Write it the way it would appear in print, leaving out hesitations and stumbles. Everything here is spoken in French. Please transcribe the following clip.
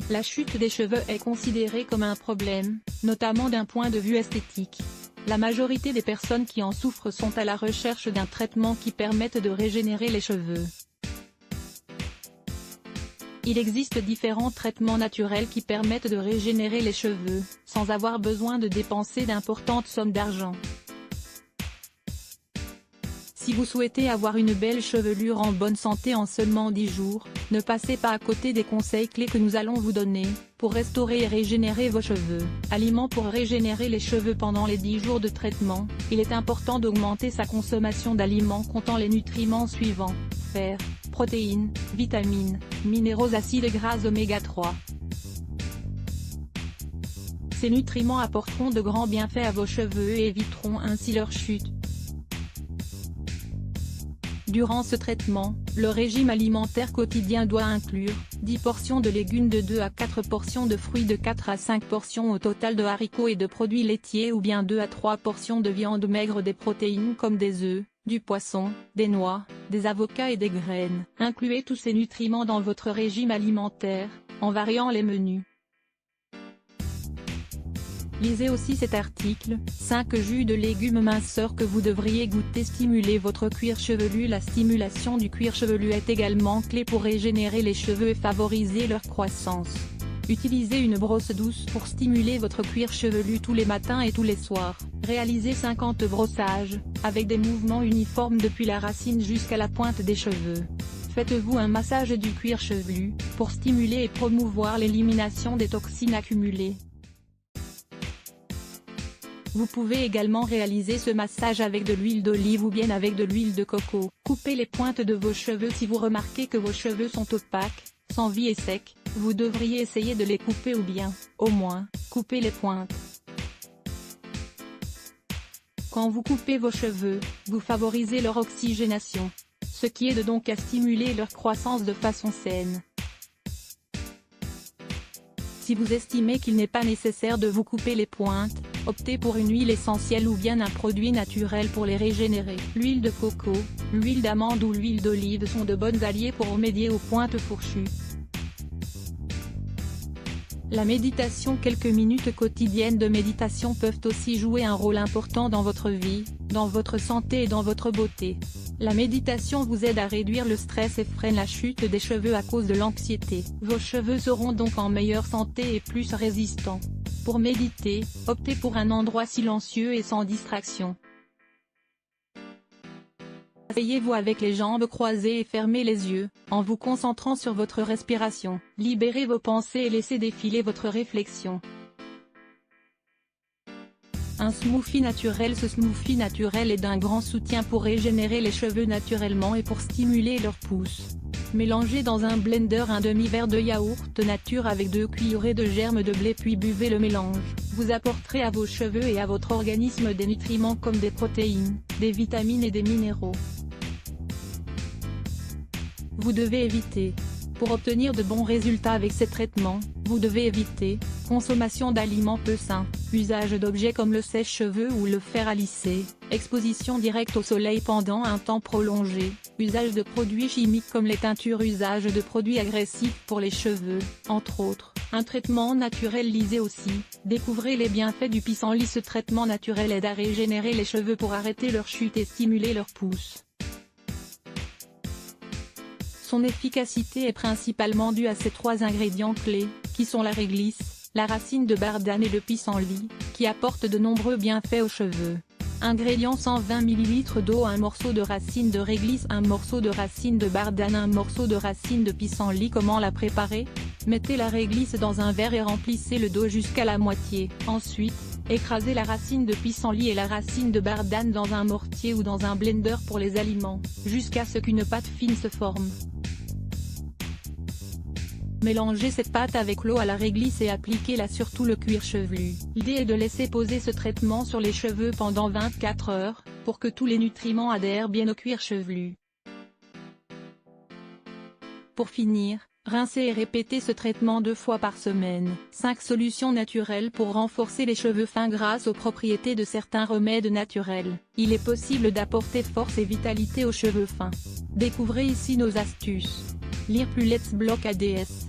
La chute des cheveux est considérée comme un problème, notamment d'un point de vue esthétique. La majorité des personnes qui en souffrent sont à la recherche d'un traitement qui permette de régénérer les cheveux. Il existe différents traitements naturels qui permettent de régénérer les cheveux, sans avoir besoin de dépenser d'importantes sommes d'argent. Si vous souhaitez avoir une belle chevelure en bonne santé en seulement 10 jours, ne passez pas à côté des conseils clés que nous allons vous donner, pour restaurer et régénérer vos cheveux. Aliments pour régénérer les cheveux pendant les 10 jours de traitement, il est important d'augmenter sa consommation d'aliments comptant les nutriments suivants: fer, protéines, vitamines, minéraux, acides gras oméga 3. Ces nutriments apporteront de grands bienfaits à vos cheveux et éviteront ainsi leur chute. Durant ce traitement, le régime alimentaire quotidien doit inclure 10 portions de légumes, de 2 à 4 portions de fruits, de 4 à 5 portions au total de haricots et de produits laitiers, ou bien 2 à 3 portions de viande maigre, des protéines comme des œufs, du poisson, des noix, des avocats et des graines. Incluez tous ces nutriments dans votre régime alimentaire, en variant les menus. Lisez aussi cet article, 5 jus de légumes minceurs que vous devriez goûter. Stimuler votre cuir chevelu. La stimulation du cuir chevelu est également clé pour régénérer les cheveux et favoriser leur croissance. Utilisez une brosse douce pour stimuler votre cuir chevelu tous les matins et tous les soirs. Réalisez 50 brossages, avec des mouvements uniformes depuis la racine jusqu'à la pointe des cheveux. Faites-vous un massage du cuir chevelu, pour stimuler et promouvoir l'élimination des toxines accumulées. Vous pouvez également réaliser ce massage avec de l'huile d'olive ou bien avec de l'huile de coco. Coupez les pointes de vos cheveux. Si vous remarquez que vos cheveux sont opaques, sans vie et secs, vous devriez essayer de les couper ou bien, au moins, couper les pointes. Quand vous coupez vos cheveux, vous favorisez leur oxygénation, ce qui aide donc à stimuler leur croissance de façon saine. Si vous estimez qu'il n'est pas nécessaire de vous couper les pointes, optez pour une huile essentielle ou bien un produit naturel pour les régénérer. L'huile de coco, l'huile d'amande ou l'huile d'olive sont de bonnes alliés pour remédier aux pointes fourchues. La méditation. Quelques minutes quotidiennes de méditation peuvent aussi jouer un rôle important dans votre vie, dans votre santé et dans votre beauté. La méditation vous aide à réduire le stress et freine la chute des cheveux à cause de l'anxiété. Vos cheveux seront donc en meilleure santé et plus résistants. Pour méditer, optez pour un endroit silencieux et sans distraction. Asseyez-vous avec les jambes croisées et fermez les yeux, en vous concentrant sur votre respiration. Libérez vos pensées et laissez défiler votre réflexion. Un smoothie naturel. Ce smoothie naturel est d'un grand soutien pour régénérer les cheveux naturellement et pour stimuler leur pousse. Mélangez dans un blender un demi-verre de yaourt nature avec 2 cuillerées de germes de blé puis buvez le mélange. Vous apporterez à vos cheveux et à votre organisme des nutriments comme des protéines, des vitamines et des minéraux. Vous devez éviter. Pour obtenir de bons résultats avec ces traitements, vous devez éviter consommation d'aliments peu sains, usage d'objets comme le sèche-cheveux ou le fer à lisser, exposition directe au soleil pendant un temps prolongé, usage de produits chimiques comme les teintures, usage de produits agressifs pour les cheveux, entre autres. Un traitement naturel. Lisez aussi, découvrez les bienfaits du pissenlit. Ce traitement naturel aide à régénérer les cheveux pour arrêter leur chute et stimuler leur pousse. Son efficacité est principalement due à ces 3 ingrédients clés, qui sont la réglisse, la racine de bardane et le pissenlit, qui apportent de nombreux bienfaits aux cheveux. Ingrédients: 120 ml d'eau, un morceau de racine de réglisse, un morceau de racine de bardane, un morceau de racine de pissenlit. Comment la préparer? Mettez la réglisse dans un verre et remplissez le d'eau jusqu'à la moitié. Ensuite, écrasez la racine de pissenlit et la racine de bardane dans un mortier ou dans un blender pour les aliments, jusqu'à ce qu'une pâte fine se forme. Mélangez cette pâte avec l'eau à la réglisse et appliquez-la sur tout le cuir chevelu. L'idée est de laisser poser ce traitement sur les cheveux pendant 24 heures, pour que tous les nutriments adhèrent bien au cuir chevelu. Pour finir, rincez et répétez ce traitement 2 fois par semaine. 5 solutions naturelles pour renforcer les cheveux fins. Grâce aux propriétés de certains remèdes naturels, il est possible d'apporter force et vitalité aux cheveux fins. Découvrez ici nos astuces. Lire plus. Let's Block ADS.